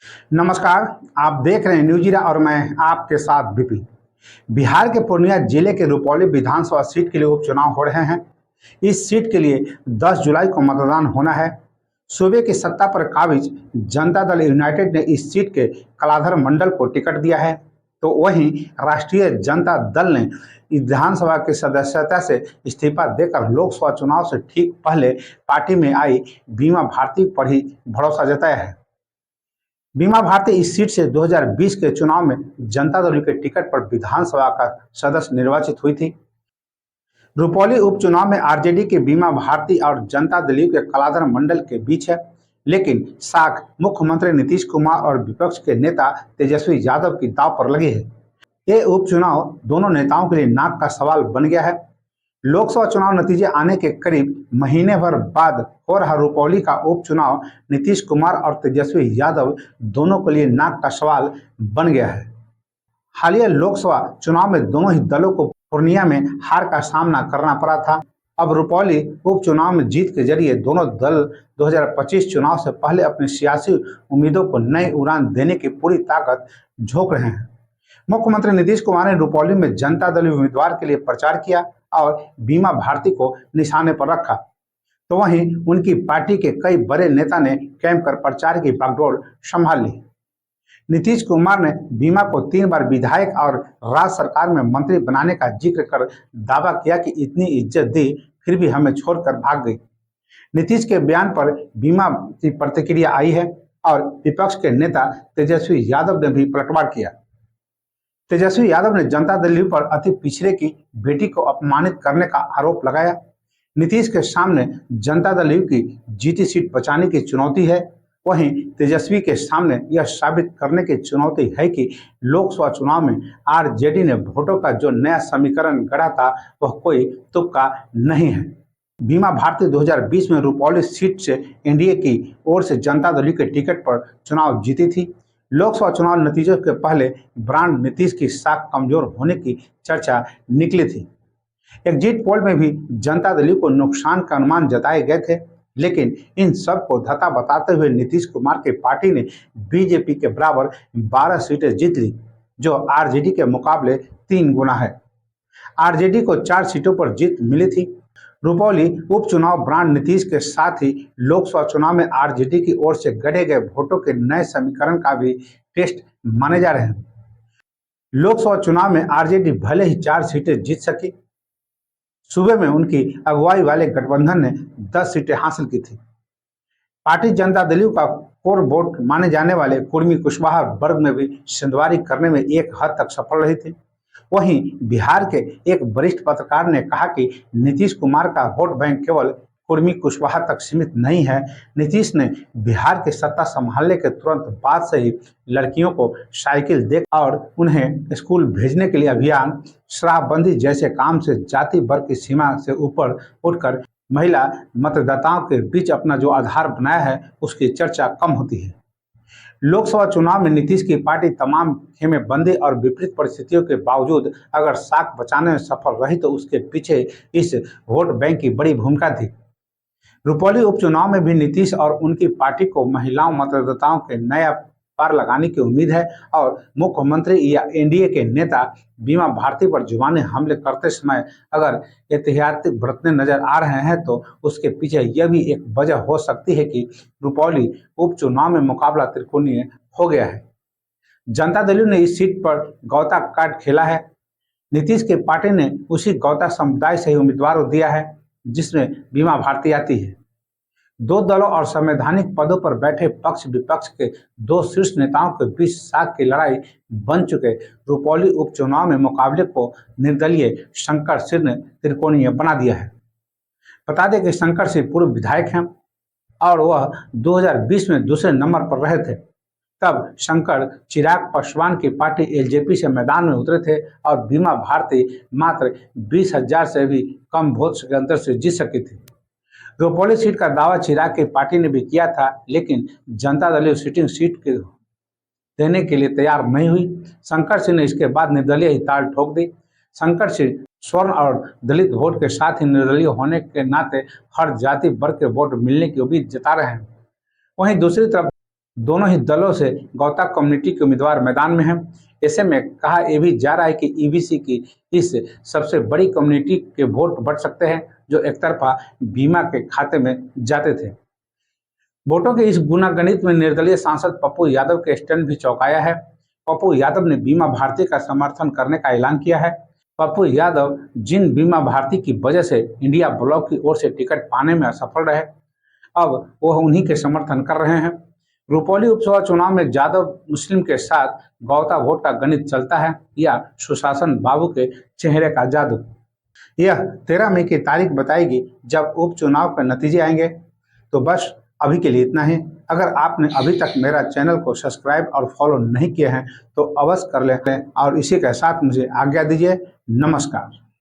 नमस्कार। आप देख रहे हैं न्यूजीरा और मैं आपके साथ विपिन। बिहार के पूर्णिया जिले के रुपौली विधानसभा सीट के लिए उपचुनाव हो रहे हैं। इस सीट के लिए 10 जुलाई को मतदान होना है। सूबे की सत्ता पर काबिज जनता दल यूनाइटेड ने इस सीट के कलाधर मंडल को टिकट दिया है, तो वहीं राष्ट्रीय जनता दल ने विधानसभा की सदस्यता से इस्तीफा देकर लोकसभा चुनाव से ठीक पहले पार्टी में आई बीमा भारती पर ही भरोसा जताया है। बीमा भारती इस सीट से 2020 के चुनाव में जनता दल के टिकट पर विधानसभा का सदस्य निर्वाचित हुई थी। रुपौली उपचुनाव में आरजेडी के बीमा भारती और जनता दल के कलाधर मंडल के बीच है, लेकिन साख मुख्यमंत्री नीतीश कुमार और विपक्ष के नेता तेजस्वी यादव की दांव पर लगी है। ये उपचुनाव दोनों नेताओं के लिए नाक का सवाल बन गया है। लोकसभा चुनाव नतीजे आने के करीब महीने भर बाद हो रहा रुपौली का उपचुनाव नीतीश कुमार और तेजस्वी यादव दोनों के लिए नाक का सवाल बन गया है। हालिया लोकसभा चुनाव में दोनों ही दलों को पूर्णिया में हार का सामना करना पड़ा था। अब रुपौली उपचुनाव में जीत के जरिए दोनों दल 2025 चुनाव से पहले अपनी सियासी उम्मीदों को नई उड़ान देने की पूरी ताकत झोंक रहे हैं। मुख्यमंत्री नीतीश कुमार ने रुपौली में जनता दल उम्मीदवार के लिए प्रचार किया और बीमा भारती को निशाने पर रखा, तो वहीं उनकी पार्टी के कई बड़े नेता ने कैंप कर प्रचार की बागडोर संभाल ली। नीतीश कुमार ने बीमा को 3 बार विधायक और राज्य सरकार में मंत्री बनाने का जिक्र कर दावा किया कि इतनी इज्जत दी फिर भी हमें छोड़कर भाग गई। नीतीश के बयान पर बीमा की प्रतिक्रिया आई है और विपक्ष के नेता तेजस्वी यादव ने भी पलटवार किया। तेजस्वी यादव ने जनता दल पर अति पिछड़े की बेटी को अपमानित करने का आरोप लगाया। नीतीश के सामने जनता दल की जीती सीट बचाने की चुनौती है, वहीं तेजस्वी के सामने यह साबित करने की चुनौती है कि लोकसभा चुनाव में आरजेडी ने वोटों का जो नया समीकरण गढ़ा था वह कोई तुक्का नहीं है। बीमा भारती 2020 में रुपौली सीट से एनडीए की ओर से जनता दल के टिकट पर चुनाव जीती थी। लोकसभा चुनाव नतीजों के पहले ब्रांड नीतीश की साख कमजोर होने की चर्चा निकली थी। एग्जिट पोल में भी जनता दल को नुकसान का अनुमान जताए गए थे, लेकिन इन सब को धता बताते हुए नीतीश कुमार की पार्टी ने बीजेपी के बराबर 12 सीटें जीत ली, जो आरजेडी के मुकाबले 3 गुना है। आरजेडी को 4 सीटों पर जीत मिली थी। रुपौली उपचुनाव ब्रांड नीतीश के साथ ही लोकसभा चुनाव में आरजेडी की ओर से गढ़े गए वोटों के नए समीकरण का भी टेस्ट माने जा रहे हैं। लोकसभा चुनाव में आरजेडी भले ही 4 सीटें जीत सकी, सूबे में उनकी अगुवाई वाले गठबंधन ने 10 सीटें हासिल की थी। पार्टी जनता दल का कोर वोट माने जाने वाले कुर्मी कुशवाहा वर्ग में भी सिंधवारी करने में एक हद तक सफल रही थी। वहीं बिहार के एक वरिष्ठ पत्रकार ने कहा कि नीतीश कुमार का वोट बैंक केवल कुर्मी कुशवाहा तक सीमित नहीं है। नीतीश ने बिहार की सत्ता संभालने के तुरंत बाद से ही लड़कियों को साइकिल दे और उन्हें स्कूल भेजने के लिए अभियान, शराबबंदी जैसे काम से जाति वर्ग की सीमा से ऊपर उठकर महिला मतदाताओं के बीच अपना जो आधार बनाया है उसकी चर्चा कम होती है। लोकसभा चुनाव में नीतीश की पार्टी तमाम खेमेबंदी और विपरीत परिस्थितियों के बावजूद अगर साख बचाने में सफल रही तो उसके पीछे इस वोट बैंक की बड़ी भूमिका थी। रुपौली उपचुनाव में भी नीतीश और उनकी पार्टी को महिलाओं मतदाताओं के नया पार लगाने की उम्मीद है और मुख्यमंत्री या एनडीए के नेता बीमा भारती पर जुबानी हमले करते समय अगर एहतियात बरतने नजर आ रहे हैं तो उसके पीछे यह भी एक वजह हो सकती है कि रुपौली उपचुनाव में मुकाबला त्रिकोणीय हो गया है। जनता दल ने इस सीट पर गौता काट खेला है। नीतीश की पार्टी ने उसी गौता समुदाय से ही उम्मीदवार दिया है जिसमें बीमा भारती आती है। 2 दलों और संवैधानिक पदों पर बैठे पक्ष विपक्ष के 2 शीर्ष नेताओं के बीच साख की लड़ाई बन चुके रुपौली उपचुनाव में मुकाबले को निर्दलीय शंकर सिंह ने त्रिकोणीय बना दिया है। बता दें कि शंकर सिंह पूर्व विधायक हैं और वह 2020 में दूसरे नंबर पर रहे थे। तब शंकर चिराग पासवान की पार्टी एलजेपी से मैदान में उतरे थे और बीमा भारती मात्र 20,000 से भी कम वोट के अंतर से जीत सकी थी। रुपौली सीट का दावा चिराग की पार्टी ने भी किया था, लेकिन जनता दल सिटिंग सीट के देने के लिए तैयार नहीं हुई। शंकर सिंह ने इसके बाद निर्दलीय ही ताल ठोक दी। शंकर सिंह स्वर्ण और दलित वोट के साथ ही निर्दलीय होने के नाते हर जाति वर्ग के वोट मिलने की उम्मीद जता रहे हैं। वहीं दूसरी तरफ दोनों ही दलों से गौता कम्युनिटी के उम्मीदवार मैदान में हैं। ऐसे में कहा यह भी जा रहा है कि ईबीसी की इस सबसे बड़ी कम्युनिटी के वोट बढ़ सकते हैं जो एक तरफा बीमा के खाते में जाते थे। वोटों के इस गुनागणित में निर्दलीय सांसद पप्पू यादव के स्टैंड भी चौंकाया है। पप्पू यादव ने बीमा भारती का समर्थन करने का ऐलान किया है। पप्पू यादव जिन बीमा भारती की वजह से इंडिया ब्लॉक की ओर से टिकट पाने में असफल रहे, अब वह उन्हीं के समर्थन कर रहे हैं। रुपौली उपसभा चुनाव में यादव मुस्लिम के साथ गौता वोट का गणित चलता है या सुशासन बाबू के चेहरे का जादू। यह 13 मई की तारीख बताएगी जब उपचुनाव के नतीजे आएंगे। तो बस अभी के लिए इतना ही। अगर आपने अभी तक मेरा चैनल को सब्सक्राइब और फॉलो नहीं किए हैं तो अवश्य कर लें और इसी के साथ मुझे आज्ञा दीजिए। नमस्कार।